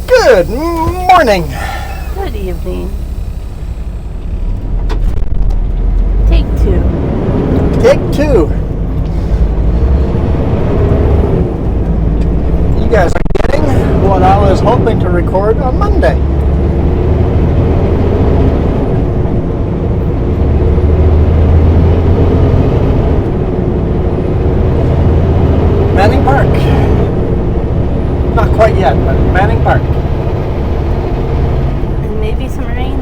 Good morning. Good evening. Take two. Take two. You guys are getting what I was hoping to record on Monday. Manning Park. Not quite yet, but Manning Park. And maybe some rain.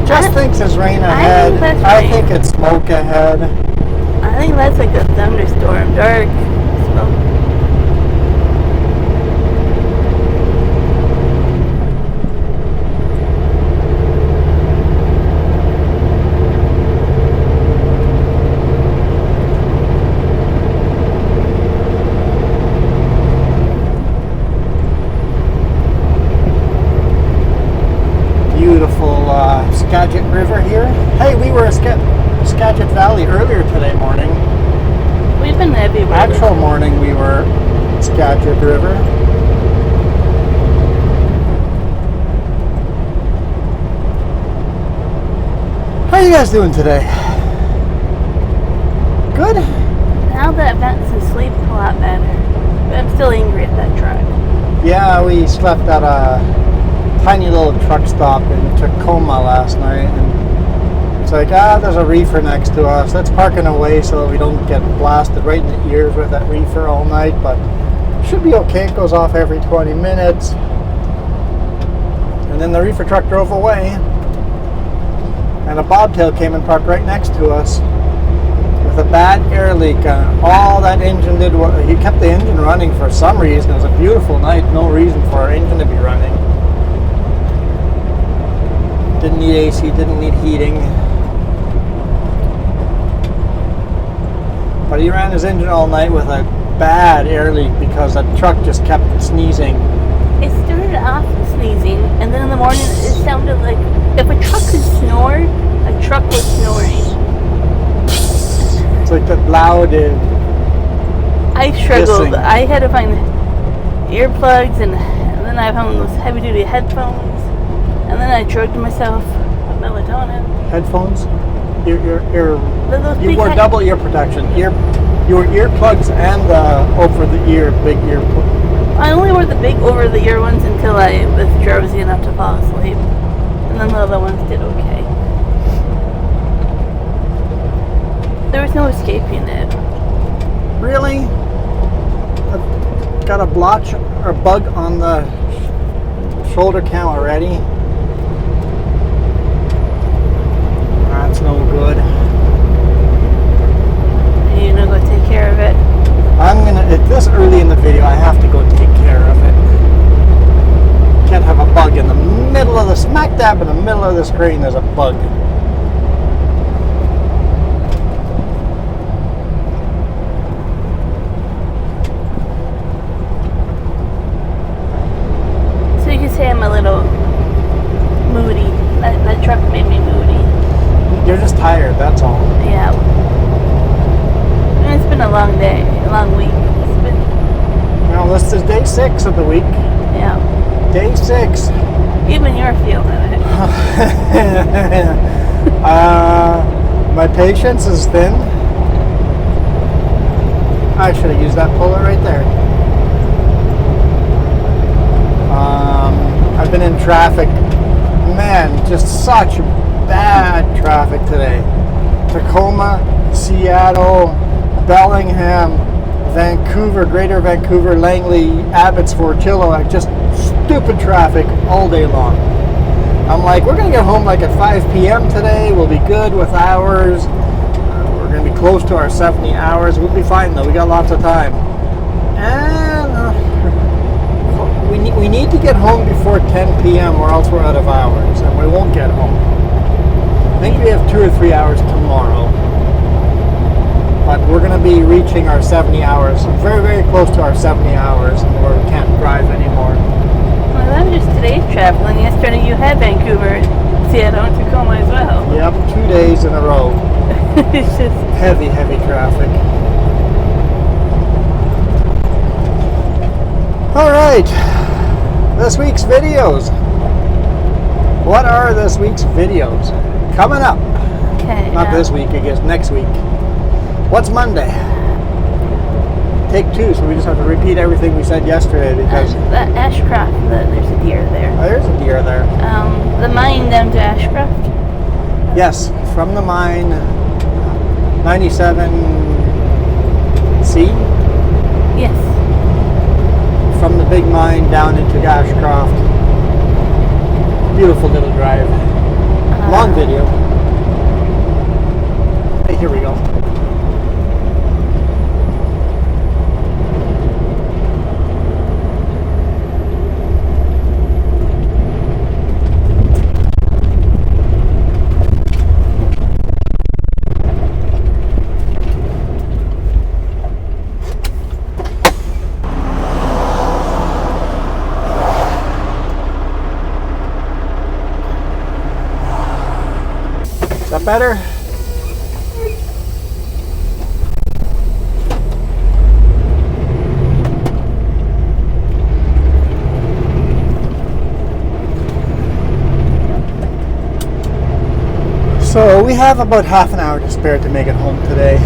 Just thinks there's rain ahead. I think it's smoke ahead. I think that's like a thunderstorm. Dark smoke. Beautiful Skagit River here. Hey, we were at Skagit Valley earlier today morning. We've been everywhere. Actual morning we were Skagit River. How are you guys doing today? Good? Now that I've gotten some sleep, a lot better. But I'm still angry at that truck. Yeah, we slept at a tiny little truck stop in Tacoma last night, and it's like, there's a reefer next to us. Let's park it away so that we don't get blasted right in the ears with that reefer all night, but it should be okay. It goes off every 20 minutes. And then the reefer truck drove away, and a bobtail came and parked right next to us with a bad air leak. All that engine did, he kept the engine running for some reason. It was a beautiful night, no reason for our engine to be running. Didn't need AC, didn't need heating. But he ran his engine all night with a bad air leak because that truck just kept sneezing. It started off sneezing, and then in the morning it sounded like if a truck could snore, a truck was snoring. It's like that loud. I struggled. Hissing. I had to find earplugs, and then I found those heavy-duty headphones. And then I drugged myself with melatonin. Headphones? You wore big double ear protection. Your earplugs and the over the ear, big ear. I only wore the big over the ear ones until I was drowsy enough to fall asleep. And then the other ones did okay. There was no escaping it. Really? I've got a blotch or bug on the shoulder cam already. That's no good. Are you gonna go take care of it? At this early in the video, I have to go take care of it. Can't have a bug in the middle of the, smack dab in the middle of the screen, there's a bug. So you can say I'm a little moody. That truck made me moody. You're just tired, that's all. Yeah. And it's been a long day, a long week. It's been... Now this is day 6 of the week. Yeah. Day 6. Even you're feeling it. My patience is thin. I should have used that puller right there. I've been in traffic. Man, just such bad traffic today. Tacoma, Seattle, Bellingham, Vancouver, Greater Vancouver, Langley, Abbotsford, Chilliwack, just stupid traffic all day long. I'm like, we're going to get home like at 5 p.m. today. We'll be good with hours. We're going to be close to our 70 hours. We'll be fine though. We got lots of time. And we need to get home before 10 p.m. or else we're out of hours and we won't get home. I think we have 2 or 3 hours tomorrow. But we're going to be reaching our 70 hours, very, very close to our 70 hours, and where we can't drive anymore. Well, that was just today's travel, and yesterday you had Vancouver, Seattle, and Tacoma as well. Yep, 2 days in a row. It's just Heavy, heavy traffic. this week's videos. What are this week's videos? Coming up. Okay. Not this week, I guess next week. What's Monday? Take 2, so we just have to repeat everything we said yesterday because... That Ashcroft, there's a deer there. Oh, there's a deer there. The mine down to Ashcroft? Yes, from the mine, 97C. Yes. From the big mine down into Ashcroft. Beautiful little drive. Long video. Hey, here we go. Is that better? So we have about half an hour to spare to make it home today.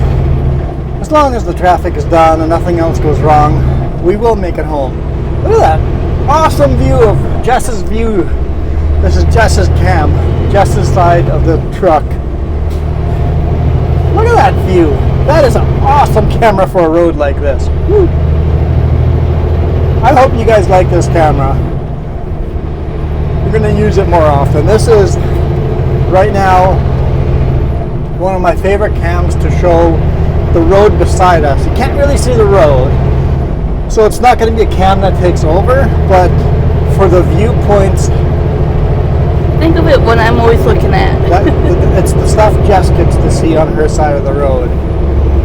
As long as the traffic is done and nothing else goes wrong, we will make it home. Look at that awesome view of Jess's view. This is Jess's cam, Jess's side of the truck. Look at that view. That is an awesome camera for a road like this. Woo. I hope you guys like this camera. We're going to use it more often. This is, right now, one of my favorite cams to show the road beside us. You can't really see the road, so it's not going to be a cam that takes over, but for the viewpoints, Think of it when I'm always looking at. it's the stuff Jess gets to see on her side of the road.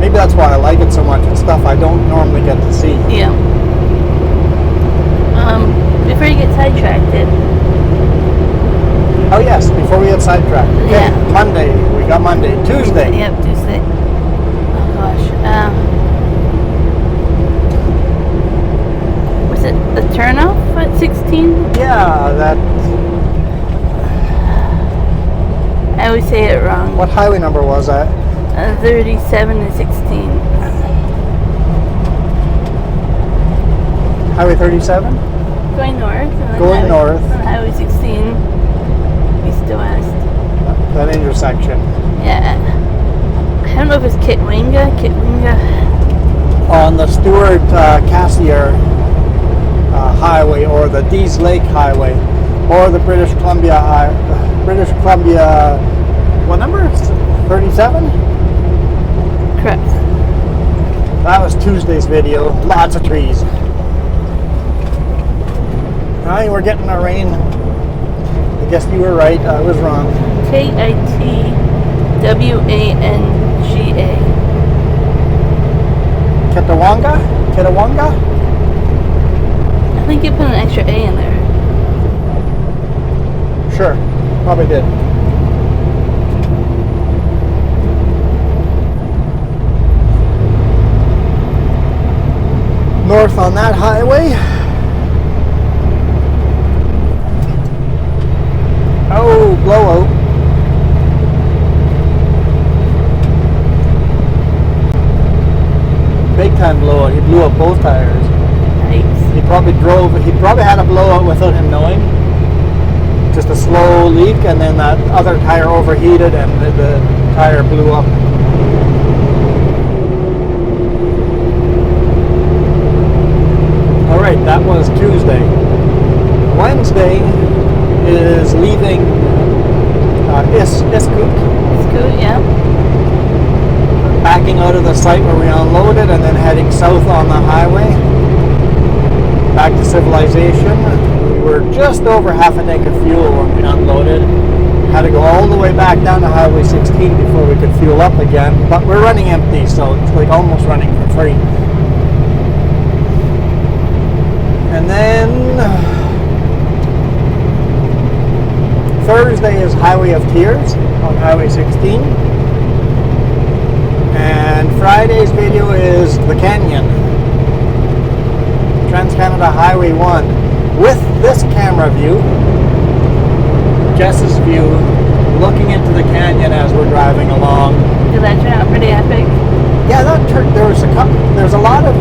Maybe that's why I like it so much. It's stuff I don't normally get to see. Yeah. Before you get sidetracked, Oh yes, before we get sidetracked. Okay, Yeah. Monday. We got Monday. Tuesday. Yep, Tuesday. Oh gosh. Was it the turnoff at 16? Yeah, that... I always say it wrong. What highway number was that? 37 and 16. Highway 37? Going north. And then Going north. And Highway 16. East to west. That intersection. Yeah. I don't know if it's Kitwinga. On the Stewart Cassier Highway, or the Dees Lake Highway, or the British Columbia what number? 37? Correct. That was Tuesday's video. Lots of trees. Now we're getting our rain. I guess you were right. I was wrong. Kitwanga. Kitawanga? I think you put an extra A in there. Sure. Probably did. North on that highway. Oh, blowout. Big time blowout. He blew up both tires. Nice. He probably had a blowout without him knowing. Just a slow leak, and then that other tire overheated and the tire blew up. Alright, that was Tuesday. Wednesday is leaving Iskut. Iskut, yeah. Backing out of the site where we unloaded and then heading south on the highway. Back to civilization. We were just over half a tank of fuel when we unloaded. Had to go all the way back down to Highway 16 before we could fuel up again. But we're running empty, so it's like almost running for free. And then Thursday is Highway of Tears on Highway 16. And Friday's video is the Canyon. Trans-Canada Highway 1. with this camera view, Jess's view, looking into the canyon as we're driving along. Did that turn out pretty epic? Yeah, there's a lot of.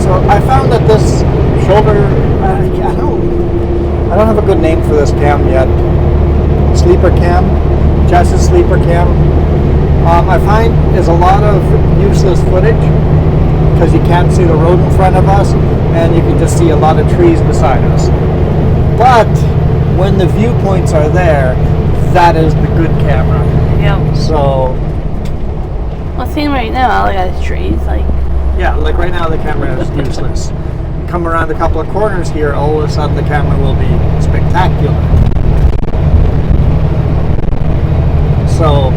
So I found that this shoulder, I don't have a good name for this cam yet. Sleeper cam, Jess's sleeper cam. I find is a lot of useless footage because you can't see the road in front of us, and you can just see a lot of trees beside us. But when the viewpoints are there, that is the good camera. Yep. So. Well, seeing right now, all I got is trees. Yeah, like right now the camera is useless. Come around a couple of corners here, all of a sudden the camera will be spectacular. So,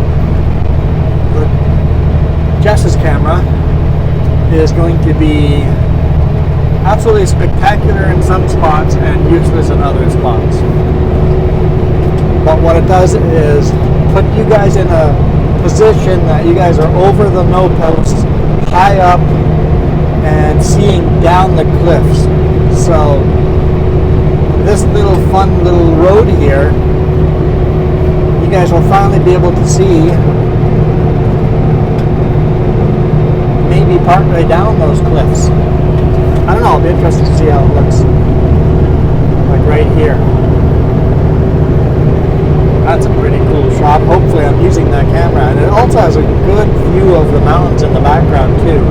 Jess's camera is going to be absolutely spectacular in some spots and useless in other spots. But what it does is put you guys in a position that you guys are over the no posts, high up, and seeing down the cliffs. So this little fun little road here, you guys will finally be able to see maybe partway down those cliffs. I don't know, I'll be interested to see how it looks like right here. That's a pretty cool shot. Hopefully I'm using that camera, and it also has a good view of the mountains in the background too.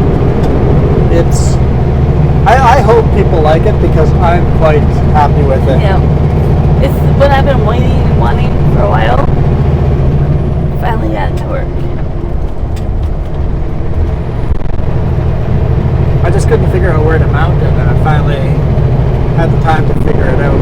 I hope people like it because I'm quite happy with it. Yeah. It's what I've been waiting and wanting for a while. Finally got it to work. I just couldn't figure out where to mount it, and I finally had the time to figure it out.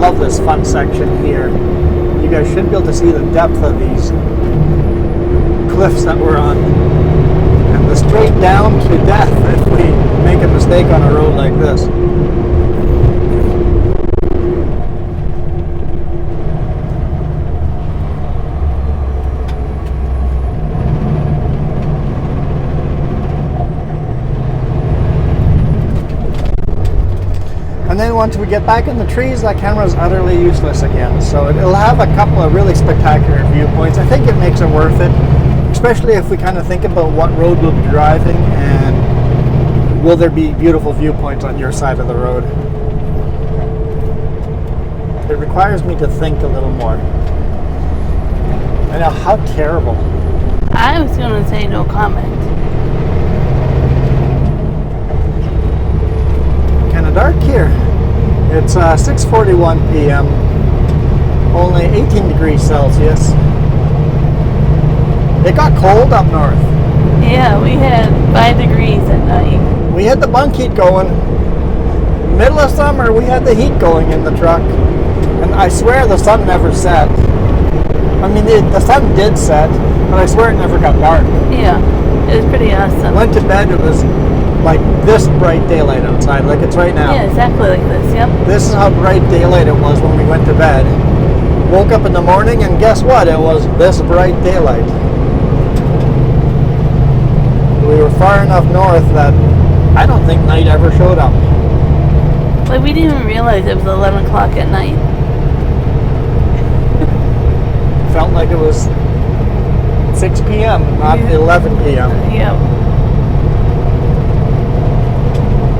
Love this fun section here. You guys should be able to see the depth of these cliffs that we're on, and the straight down to death if we make a mistake on a road like this. And then once we get back in the trees, that camera is utterly useless again. So it'll have a couple of really spectacular viewpoints. I think it makes it worth it, especially if we kind of think about what road we'll be driving and will there be beautiful viewpoints on your side of the road. It requires me to think a little more. I know, how terrible. I was going to say no comment. Kind of dark here. It's 6:41 p.m. Only 18 degrees Celsius. It got cold up north. Yeah, we had 5 degrees at night. We had the bunk heat going. Middle of summer, we had the heat going in the truck. And I swear the sun never set. I mean, the sun did set, but I swear it never got dark. Yeah, it was pretty awesome. Went to bed, it was like this bright daylight outside, like it's right now. Yeah, exactly like this, yep. This is how bright daylight it was when we went to bed. Woke up in the morning, and guess what? It was this bright daylight. We were far enough north that I don't think night ever showed up. Like, we didn't even realize it was 11 o'clock at night. Felt like it was 6 p.m., not 11 p.m. Yep.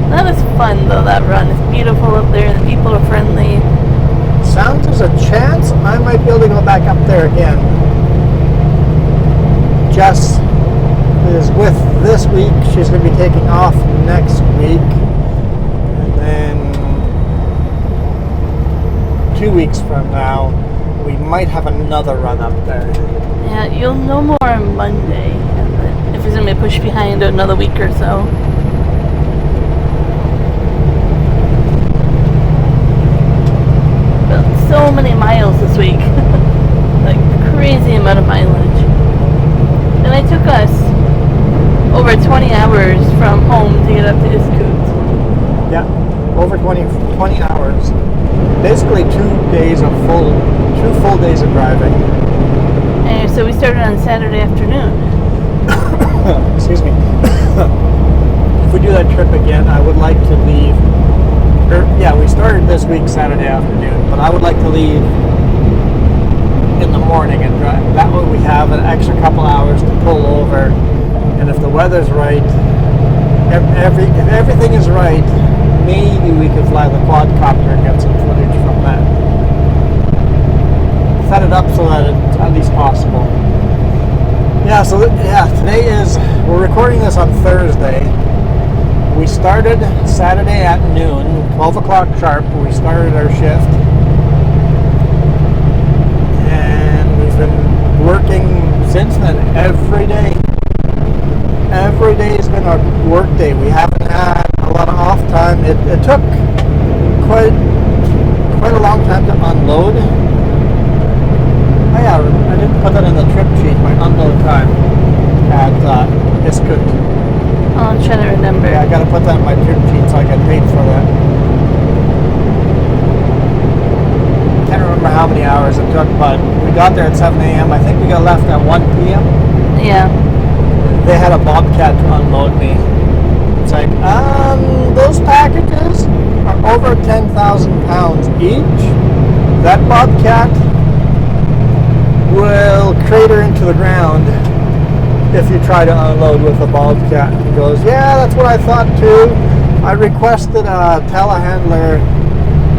That was fun, though, that run. It's beautiful up there. The people are friendly. Sounds there's a chance I might be able to go back up there again. Jess is with this week. She's going to be taking off next week. And then 2 weeks from now, we might have another run up there. Yeah, you'll know more on Monday. If it's going to be pushed behind another week or so. So many miles this week. Like, crazy amount of mileage. And it took us over 20 hours from home to get up to Iskut. Yeah. over 20 hours. Basically 2 full days of driving. And so we started on Saturday afternoon. Excuse me. If we do that trip again, I would like to leave. We started this week Saturday afternoon, but I would like to leave in the morning and drive. That way we have an extra couple hours to pull over, and if the weather's right, if everything is right, maybe we could fly the quadcopter and get some footage from that. Set it up so that it's at least possible. Today we're recording this on Thursday. We started Saturday at noon, 12 o'clock sharp, we started our shift. And we've been working since then every day. Every day has been our work day. We haven't had a lot of off time. It took quite a long time to unload. Oh yeah, I didn't put that in the trip sheet, my unload time at Iskut. Oh, I'm trying to remember. Yeah, I gotta put that in my trip sheet so I get paid for that. Can't remember how many hours it took, but we got there at 7 a.m. I think we got left at 1 p.m. Yeah. They had a bobcat to unload me. It's like, those packages are over 10,000 pounds each. That bobcat will crater into the ground if you try to unload with a bobcat. He goes, yeah, that's what I thought too. I requested a telehandler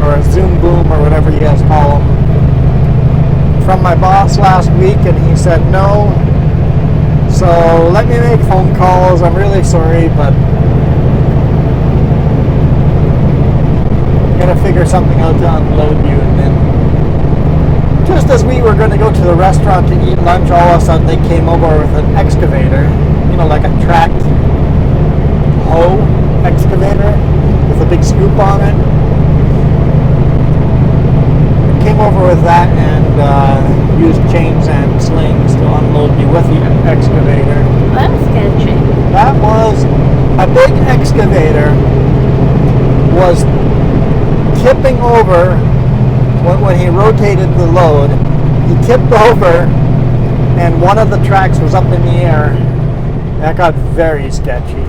or a zoom boom or whatever you guys call them from my boss last week, and he said no. So let me make phone calls. I'm really sorry, but I'm gonna figure something out to unload you. And then just as we were going to go to the restaurant to eat lunch, all of a sudden they came over with an excavator, like a tracked hoe excavator with a big scoop on it. Came over with that and used chains and slings to unload me with the excavator. That's sketchy. That was a big excavator, was tipping over. When he rotated the load, he tipped over and one of the tracks was up in the air. That got very sketchy.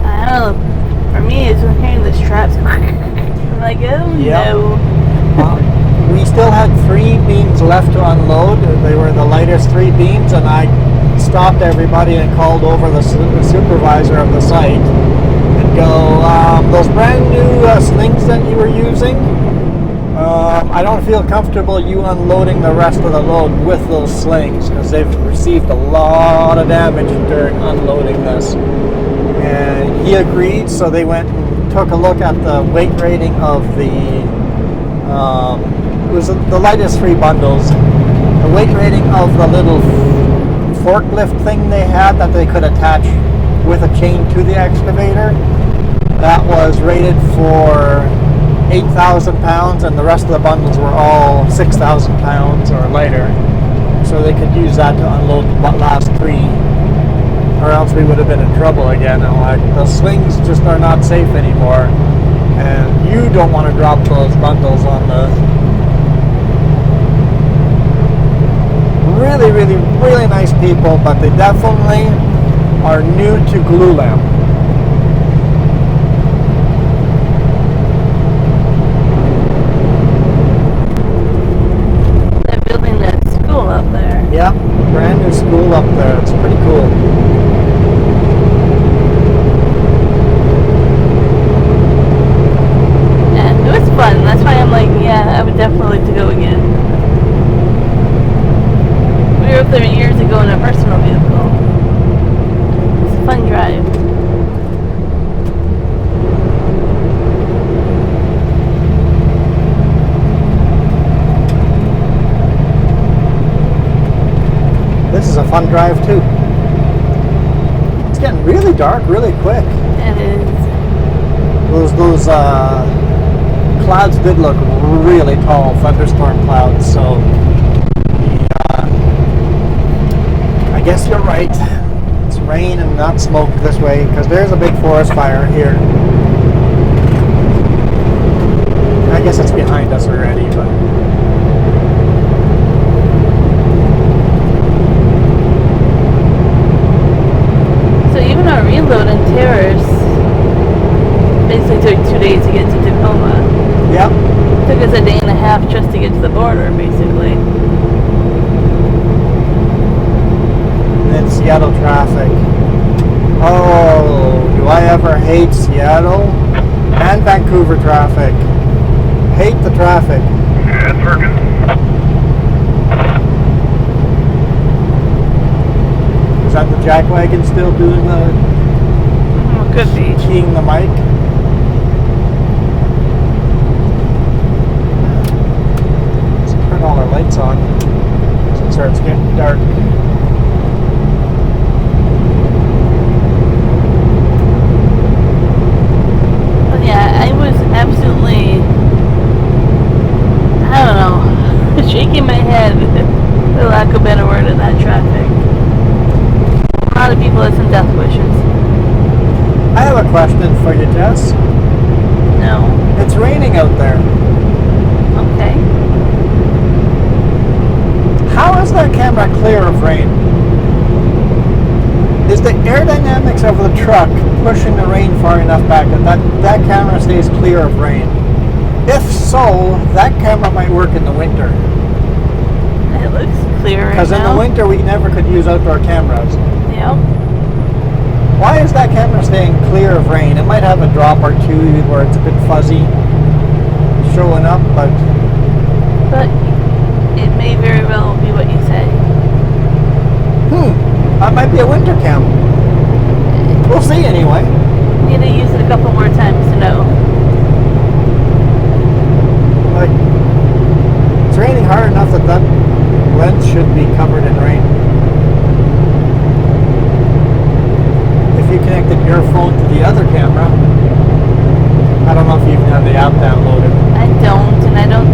I don't know. For me, it's when hearing the straps. I'm like, oh no. We still had 3 beams left to unload. They were the lightest 3 beams, and I stopped everybody and called over the supervisor of the site and go, those brand new slings that you were using, I don't feel comfortable you unloading the rest of the load with those slings because they've received a lot of damage during unloading this. And he agreed, so they went and took a look at the weight rating of the, it was the lightest 3 bundles. The weight rating of the little forklift thing they had that they could attach with a chain to the excavator, that was rated for 8,000 pounds, and the rest of the bundles were all 6,000 pounds or lighter. So they could use that to unload the last 3, or else we would have been in trouble again. And like, the slings just are not safe anymore, and you don't want to drop those bundles on the really, really, really nice people, but they definitely are new to glue lamp. Yep, brand new school up there. It's pretty cool. Yeah, it was fun. That's why I'm like, yeah, I would definitely like to go again. We were up there years ago in a personal vehicle. It's a fun drive. This is a fun drive too. It's getting really dark really quick. It is. Those clouds did look really tall, thunderstorm clouds, so I guess you're right. It's rain and not smoke this way because there's a big forest fire here. took 2 days to get to Tacoma. Yep. It took us a day and a half just to get to the border, basically. And then Seattle traffic. Oh, do I ever hate Seattle and Vancouver traffic? Hate the traffic. Yeah, it's working. Is that the jackwagon still doing the Could be. keying the mic? Let's turn all our lights on since it starts getting dark. But yeah, I was absolutely, I don't know, shaking my head, for lack of a better word, in that traffic. A lot of people had some death wishes. I have a question for you, Jess. No. It's raining out there. Okay. How is that camera clear of rain? Is the aerodynamics of the truck pushing the rain far enough back that camera stays clear of rain? If so, that camera might work in the winter. It looks clear right now. Because in the winter we never could use outdoor cameras. Yep. Why is that camera staying clear of rain? It might have a drop or two where it's a bit fuzzy showing up, but it may very well be what you say. That might be a winter cam. We'll see anyway. Need to use it a couple more times to know. Like, it's raining hard enough that lens should be covered in rain. If you connected your phone to the other camera, I don't know if you even have the app downloaded. I don't, and I don't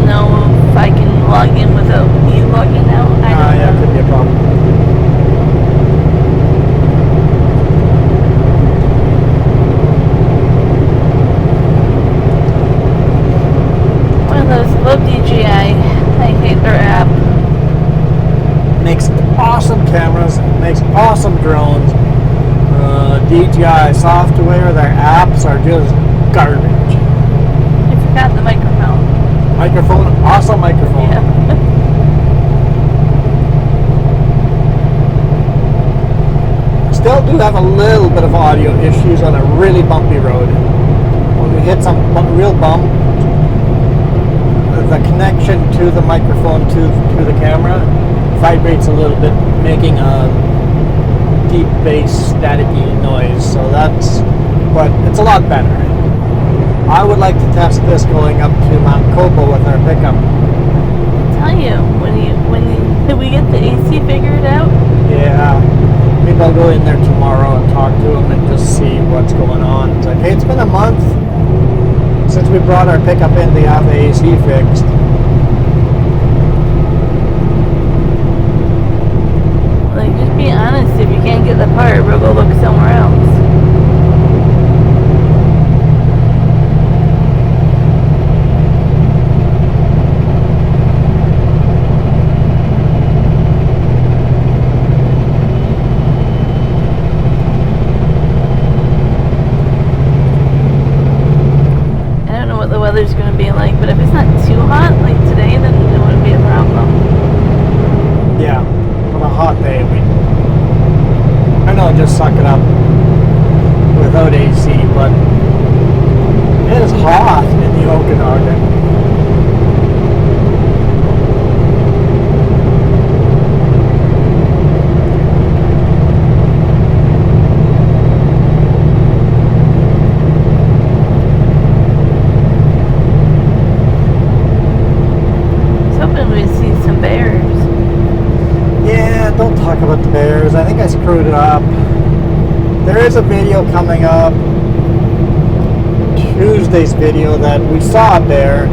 know if I can log in without you logging out. I don't Yeah, know. could be a problem. One of those, love DJI. I hate their app. Makes awesome cameras, makes awesome drones. DJI software, their apps are just garbage. I forgot the microphone. Microphone, awesome microphone. Yeah. Still do have a little bit of audio issues on a really bumpy road. When we hit some real bump, the connection to the microphone to the camera vibrates a little bit, making a deep bass staticky noise. So but it's a lot better. I would like to test this going up to Mount Copa with our pickup. I tell you, when we get the AC figured out. Yeah, maybe I'll go in there tomorrow and talk to him and just see what's going on. It's like, hey, it's been a month since we brought our pickup in to have the AC fixed. Like, just be honest. If you can't get the part, we'll go look somewhere else. Weather's going to be like, but if it's not too hot like today, then it wouldn't be a problem. Yeah, on a hot day, I know, just suck it up without AC, but it is hot in the Okanagan. About the bears. I think I screwed it up. There is a video coming up, Tuesday's video, that we saw a bear.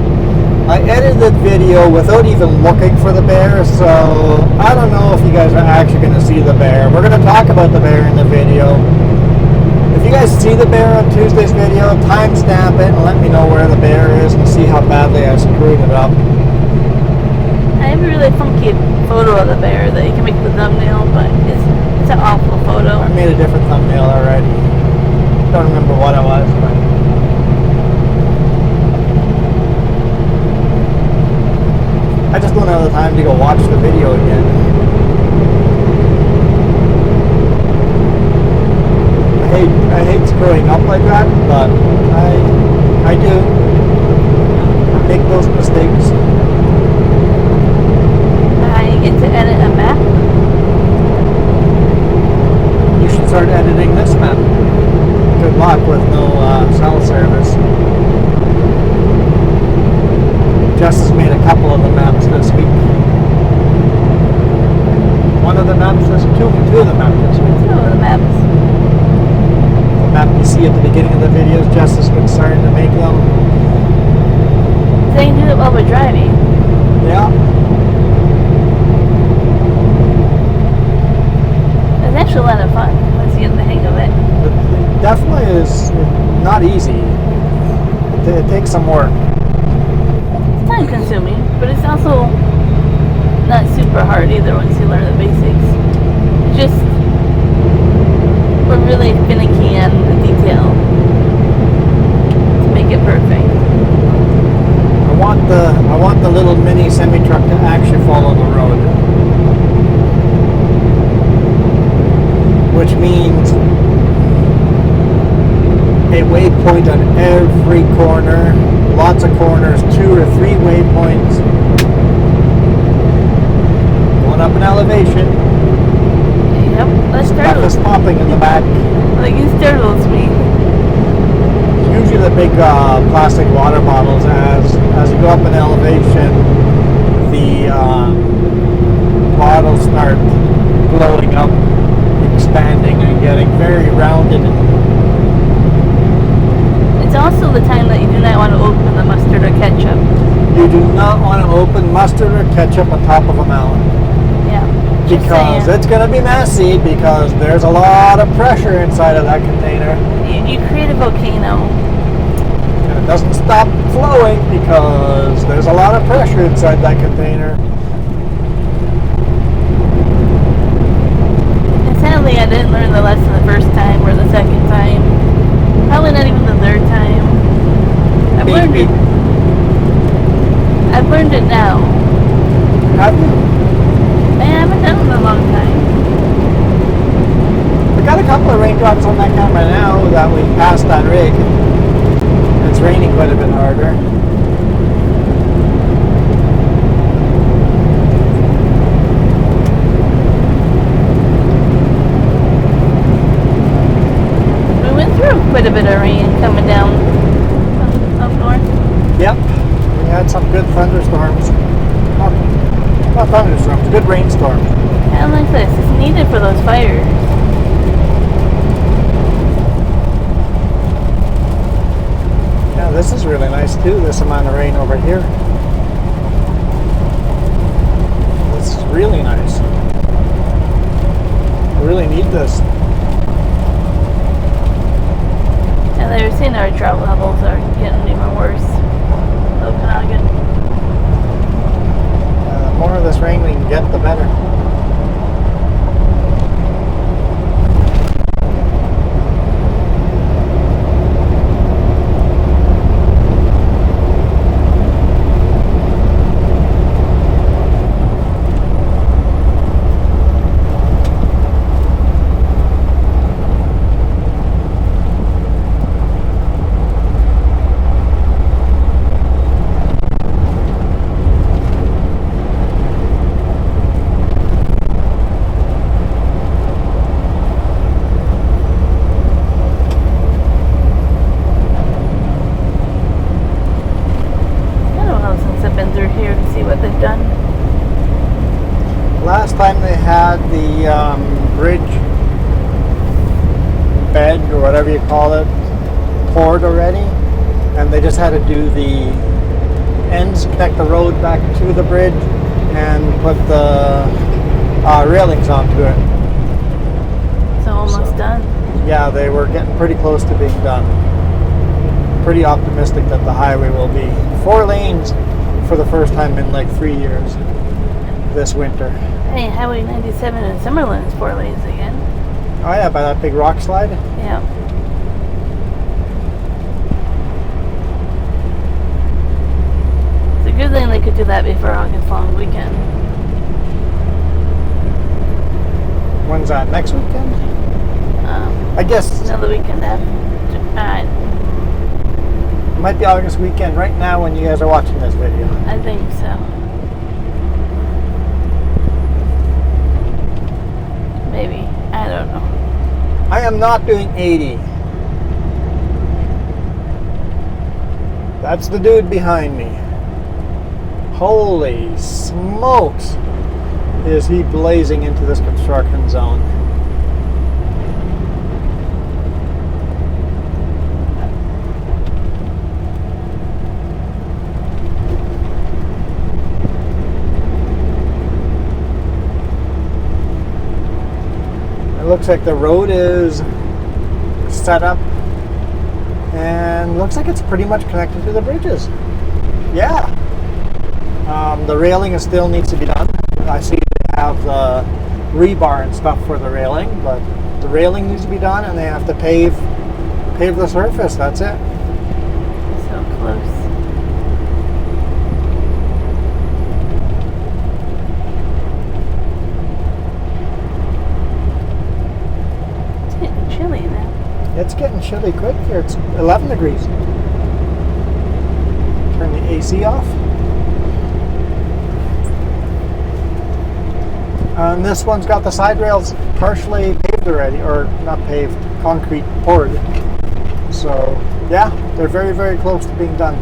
I edited the video without even looking for the bear, so I don't know if you guys are actually going to see the bear. We're going to talk about the bear in the video. If you guys see the bear on Tuesday's video, timestamp it and let me know where the bear is and see how badly I screwed it up. I have a really funky photo of the bear that you can make the thumbnail, but it's an awful photo. I made a different thumbnail already. Don't remember what it was, but go watch the video again. I hate screwing up like that, but I do make those mistakes. I get to edit a map. You should start editing this map. Good luck with no cell service. Jess has made a couple of the maps this week. Two of the maps this week. Two of the maps. The map you see at the beginning of the videos, Jess has been starting to make them. They can do it while we're driving. Yeah. It's actually a lot of fun once you get the hang of it. It definitely is not easy. It takes some work. It's time consuming, but it's also not super hard either once you learn the basics. It's just we're really finicky on the detail to make it perfect. I want the little mini semi truck to actually follow the road, which means a waypoint on every corner, lots of corners, 2 or 3 waypoints, going up in elevation. Yep, that's Stuff turtles. is popping in the back. Like these turtles, me. Usually the big plastic water bottles, as you go up in elevation, the bottles start blowing up, expanding, and getting very rounded. It's also the time that you do not want to open the mustard or ketchup. You do not want to open mustard or ketchup on top of a mountain. Yeah. Just Because saying. it's going to be messy, because there's a lot of pressure inside of that container. You create a volcano. And it doesn't stop flowing because there's a lot of pressure inside that container. And sadly, I didn't learn the lesson the first time or the second time. Probably not even the third time. I've learned it. I've learned it now. Have you? I haven't done it in a long time. We got a couple of raindrops on that camera now that we passed that rig. It's raining quite a bit harder. We went through quite a bit of rain coming down up north. Yep. We had some good thunderstorms. Not thunderstorms, good rainstorms. And like this, it's needed for those fires. Yeah, this is really nice too, this amount of rain over here. This is really nice. I really need this. And they were saying our drought levels are getting even worse. Okanagan. The more of this rain we can get, the better. Last time they had the bridge bed, or whatever you call it, poured already, and they just had to do the ends, connect the road back to the bridge, and put the railings onto it. So almost done. Yeah, they were getting pretty close to being done. Pretty optimistic that the highway will be 4 lanes for the first time in like 3 years this winter. Hey, Highway 97 in Summerlin is 4 lanes again. Oh yeah, by that big rock slide? Yeah. It's a good thing they could do that before August long weekend. When's that? Next weekend? I guess Another weekend after. it might be August weekend right now when you guys are watching this video. I think so. Maybe. I don't know. I am not doing 80. That's the dude behind me. Holy smokes, is he blazing into this construction zone. It looks like the road is set up and looks like it's pretty much connected to the bridges. Yeah. The railing still needs to be done. I see they have the rebar and stuff for the railing, but the railing needs to be done, and they have to pave the surface. That's it. So close. It's getting chilly now. It's getting chilly quick here. It's 11 degrees. Turn the AC off. And this one's got the side rails partially paved already, or not paved, concrete poured. So yeah, they're very, very close to being done.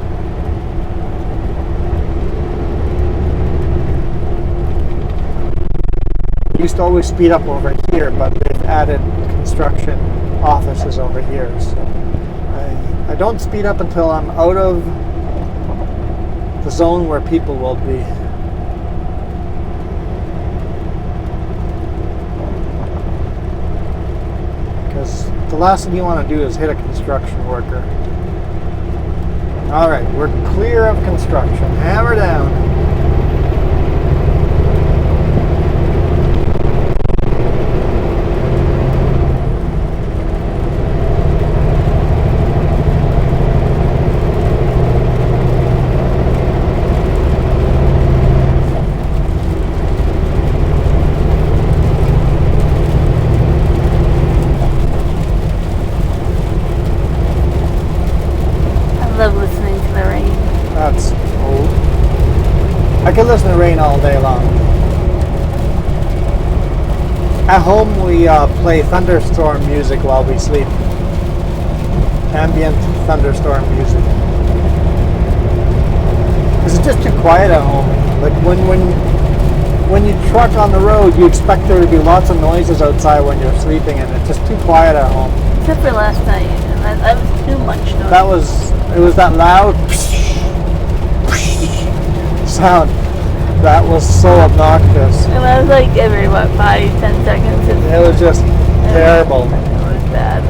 We used to always speed up over here, but they've added construction offices over here. So I don't speed up until I'm out of the zone where people will be. The last thing you want to do is hit a construction worker. All right, we're clear of construction. Hammer down. I can listen to rain all day long. At home, we play thunderstorm music while we sleep. Ambient thunderstorm music. Because it's just too quiet at home. Like when you truck on the road, you expect there to be lots of noises outside when you're sleeping, and it's just too quiet at home. Except for last night, and that was too much noise. It was that loud sound that was so obnoxious. And that was like every 5-10 seconds. It was just terrible. It was bad.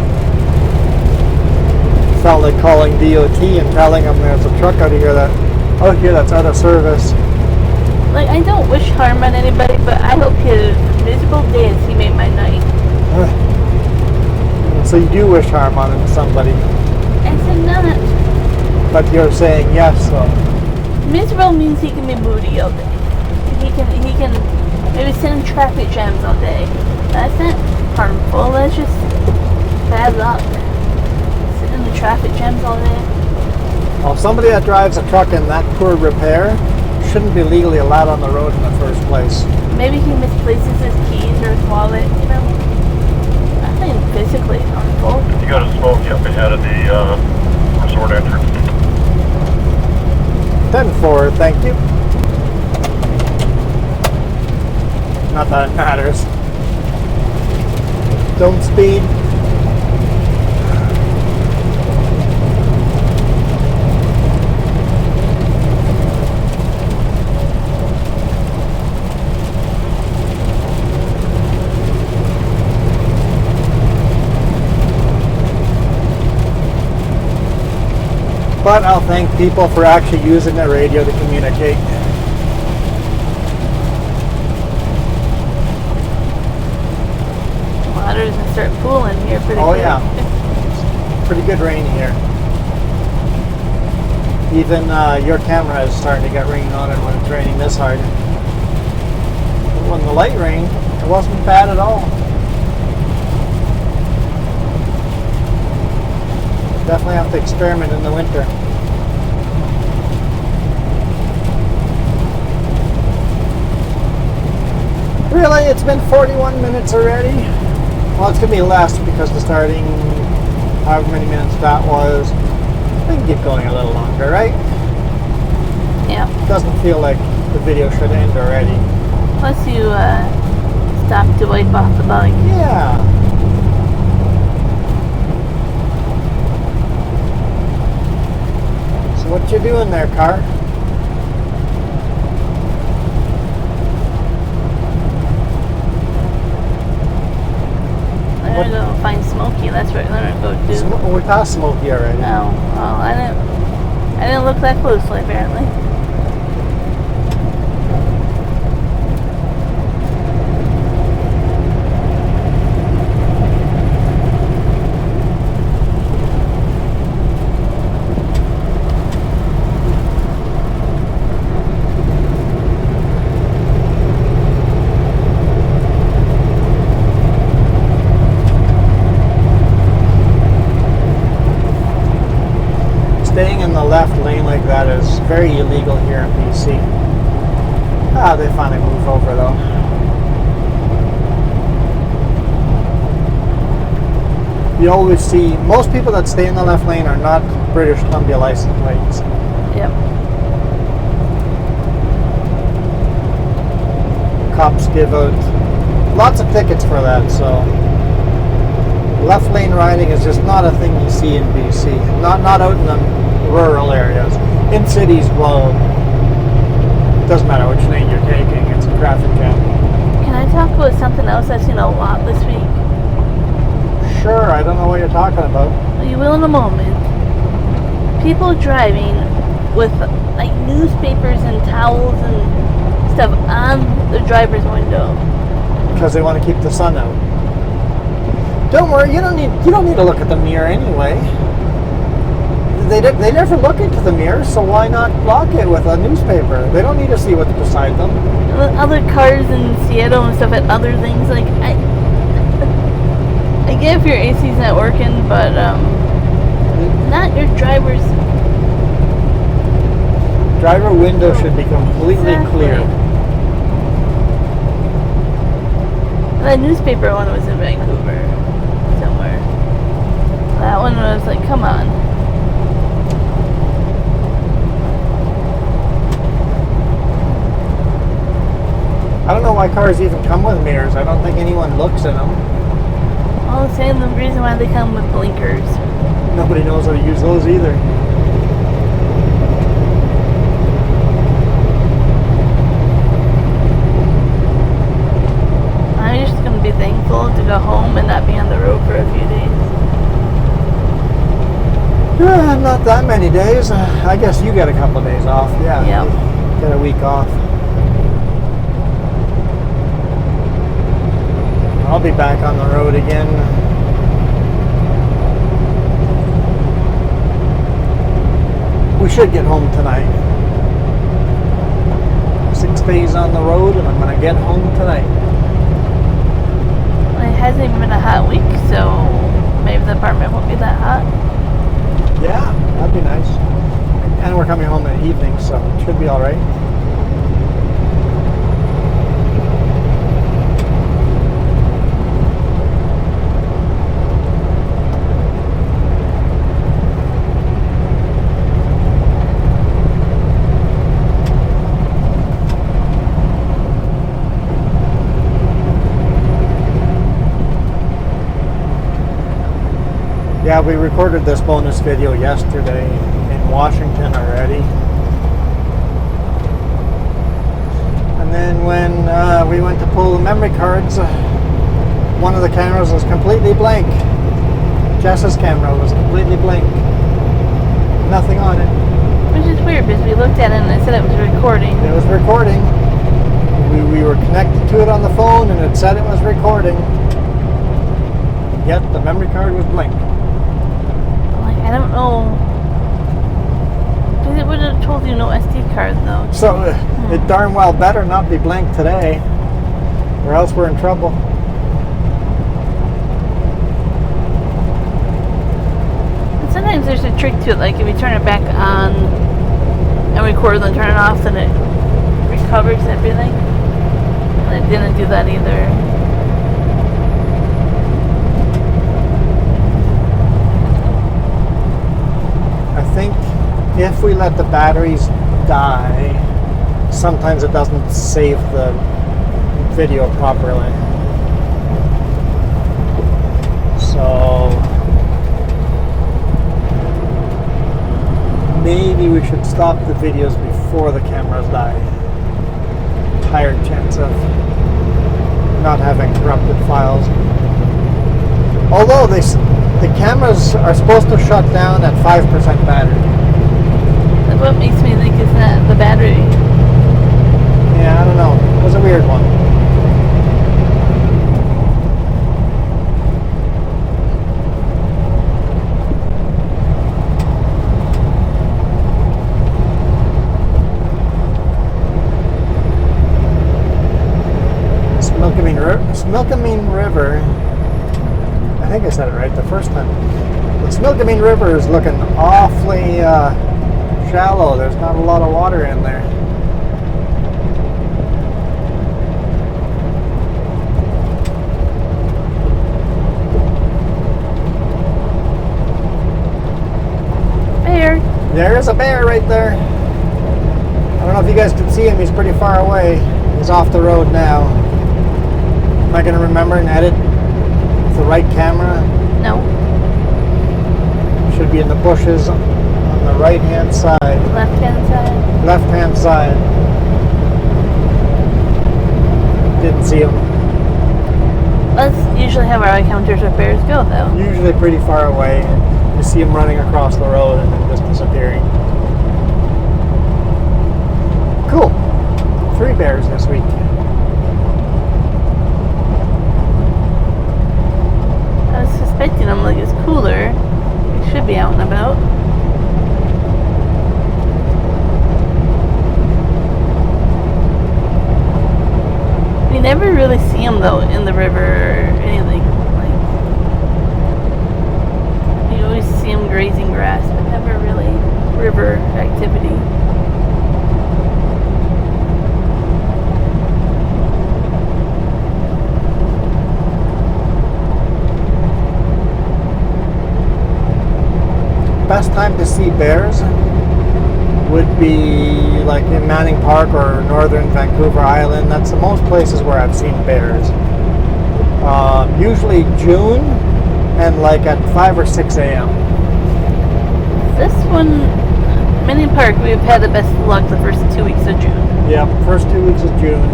Felt like calling DOT and telling them there's a truck out here that's out of service. Like, I don't wish harm on anybody, but I hope his miserable days he made my night. So you do wish harm on somebody. I said not. But you're saying yes, so. Miserable means he can be moody all day. He can maybe sit in traffic jams all day. That's not harmful. That's just bad luck. Sit in the traffic jams all day. Well, somebody that drives a truck in that poor repair shouldn't be legally allowed on the road in the first place. Maybe he misplaces his keys or his wallet. You know, nothing physically harmful. You got a smoky up ahead of the resort entrance. 10-4, thank you. Not that it matters. Don't speed. But I'll thank people for actually using the radio to communicate. Water's gonna start pooling here pretty quick. Yeah. It's pretty good rain here. Even your camera is starting to get rain on it when it's raining this hard. But when the light rained, it wasn't bad at all. Definitely have to experiment in the winter. Really, it's been 41 minutes already. Well, it's going to be less because the starting, however many minutes that was. We can keep going a little longer, right? Yeah. It doesn't feel like the video should end already. Plus you stopped to wipe off the bike. Yeah. So what you doing there, car? I'm gonna go find Smokey. That's what I'm gonna go do. We passed Smokey already. Oh, well, I didn't look that closely apparently. Staying in the left lane like that is very illegal here in BC. Ah, they finally move over though. You always see, most people that stay in the left lane are not British Columbia license plates. Yep. Cops give out lots of tickets for that, so left lane riding is just not a thing you see in BC. Not out in the rural areas. In cities, well, it doesn't matter which lane you're taking, it's a traffic jam. Can I talk about something else I've seen a lot this week? Sure, I don't know what you're talking about. Well, you will in a moment. People driving with like newspapers and towels and stuff on the driver's window. Because they want to keep the sun out. Don't worry, you don't need to look at the mirror anyway. They never look into the mirror, so why not block it with a newspaper? They don't need to see what's beside them. Other cars in Seattle and stuff at other things, like I get if your AC's not working, but not your driver's. Driver window should be completely clear. The newspaper one was in Vancouver somewhere. That one was like, come on. I don't know why cars even come with mirrors. I don't think anyone looks in them. Well, the same the reason why they come with blinkers. Nobody knows how to use those either. I'm just going to be thankful to go home and not be on the road for a few days. Not that many days. I guess you get a couple of days off. Yeah. Yep. Get a week off. I'll be back on the road again. We should get home tonight. 6 days on the road and I'm going to get home tonight. It hasn't even been a hot week, so maybe the apartment won't be that hot. Yeah, that'd be nice. And we're coming home in the evening, so it should be alright. Yeah, we recorded this bonus video yesterday in Washington already. And then when we went to pull the memory cards, one of the cameras was completely blank. Jess's camera was completely blank. Nothing on it. Which is weird because we looked at it and it said it was recording. It was recording. We were connected to it on the phone and it said it was recording. Yet the memory card was blank. I don't know. Because it would have told you no SD card though. So it darn well better not be blank today, or else we're in trouble. And sometimes sometimes there's a trick to it, like if you turn it back on and record and turn it off, then it recovers everything. And it didn't do that either. I think if we let the batteries die, sometimes it doesn't save the video properly. So maybe we should stop the videos before the cameras die. Higher chance of not having corrupted files. Although the cameras are supposed to shut down at 5% battery. What makes me think is that the battery. Yeah, I don't know. It was a weird one. Smilkameen River, I think I said it right the first time. The Smilkameen River is looking awfully shallow. There's not a lot of water in there. Bear. There's a bear right there. I don't know if you guys can see him. He's pretty far away. He's off the road now. Am I going to remember and edit with the right camera? No. Should be in the bushes on the right-hand side. Left-hand side. Left-hand side. Didn't see him. Let's usually have our encounters with bears go, though. Usually pretty far away. You see him running across the road and then just disappearing. Cool. 3 bears this week. I was suspecting them like it's cooler. It should be out and about. We never really see them though in the river or anything. Like you always see them grazing grass, but never really river activity. Best time to see bears would be like in Manning Park or northern Vancouver Island. That's the most places where I've seen bears. Usually June and like at 5 or 6 a.m. This one, Manning Park, we've had the best luck the first 2 weeks of June. Yep, first 2 weeks of June.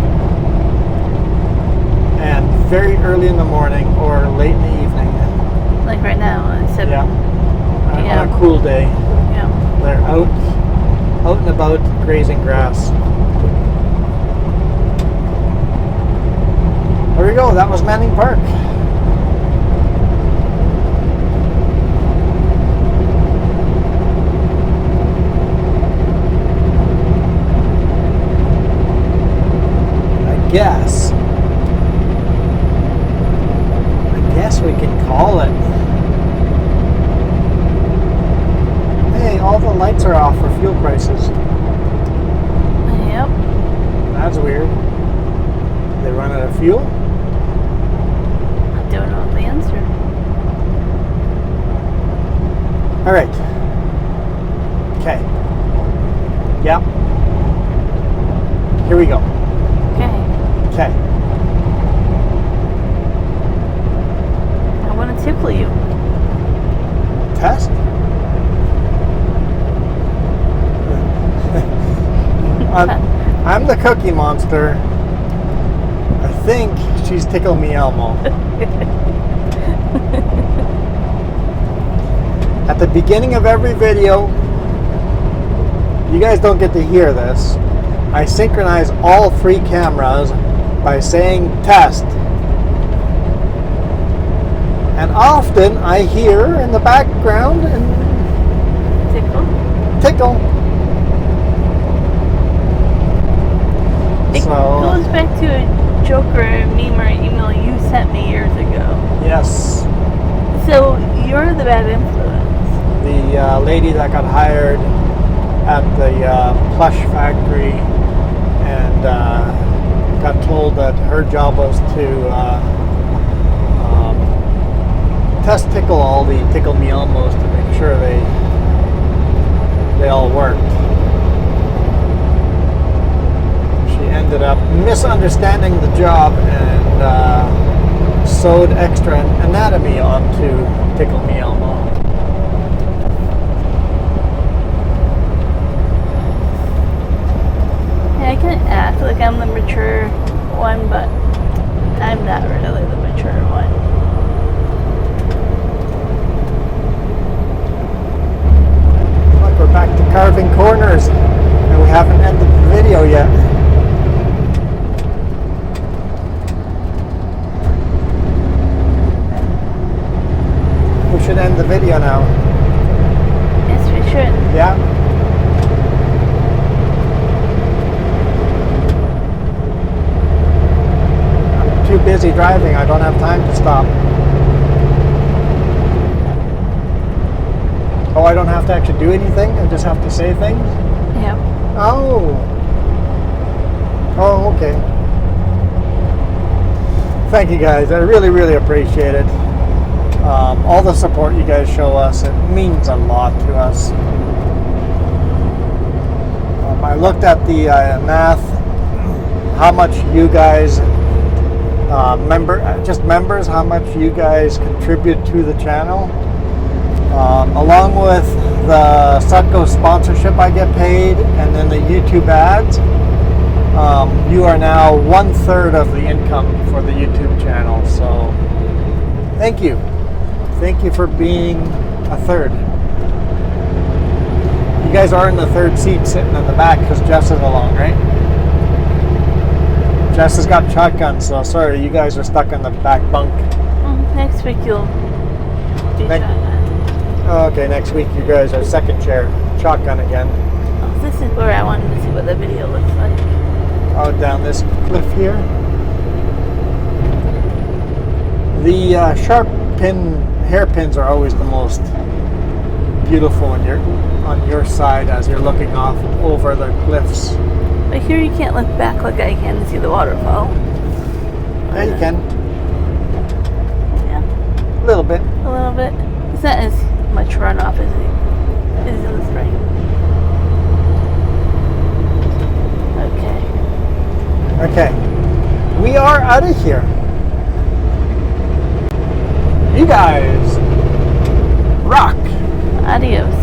And very early in the morning or late in the evening. Like right now, at 7. Yeah. Yeah. On a cool day. Yeah. They're out and about grazing grass. There we go, that was Manning Park. I guess we can call it. Hey, all the lights are off for fuel prices. Yep. That's weird. They run out of fuel? I don't know the answer. All right. Okay. Yep. Here we go. Okay. Okay. I want to tickle you. Test? I'm the Cookie Monster. I think she's Tickle Me Elmo. At the beginning of every video, you guys don't get to hear this. I synchronize all 3 cameras by saying test. And often I hear in the background and tickle. It goes back to a joke or a meme or email you sent me years ago. Yes. So you're the bad influence. the lady that got hired at the plush factory and got told that her job was to test tickle all the Tickle Me Elmos to make sure they all worked. She ended up misunderstanding the job and sewed extra anatomy onto Tickle Me Elmo. Yeah, I can act like I'm the mature one, but I'm not really the mature one. Look, we're back to carving corners, and we haven't ended the video yet. We should end the video now. Yes, we should. Yeah? I'm too busy driving. I don't have time to stop. Oh, I don't have to actually do anything? I just have to say things? Yep. Oh. Oh, okay. Thank you guys. I really, really appreciate it. All the support you guys show us, it means a lot to us. I looked at the math, how much you guys, members, how much you guys contribute to the channel. Along with the Sutco sponsorship I get paid, and then the YouTube ads, you are now 1/3 of the income for the YouTube channel. So, thank you. Thank you for being a third. You guys are in the third seat sitting in the back because Jess is along, right? Jess has got shotgun, so sorry, you guys are stuck in the back bunk. Next week you'll do shotgun. Okay, next week you guys are second chair, shotgun again. Oh, this is where I wanted to see what the video looks like. Oh, down this cliff here. The sharp hairpins are always the most beautiful when you're on your side as you're looking off over the cliffs. But here you can't look back like I can to see the waterfall. Yeah, you can. Yeah. A little bit. A little bit. It's not as much runoff as it is in the spring. Okay. Okay. We are out of here. You guys rock. Adios.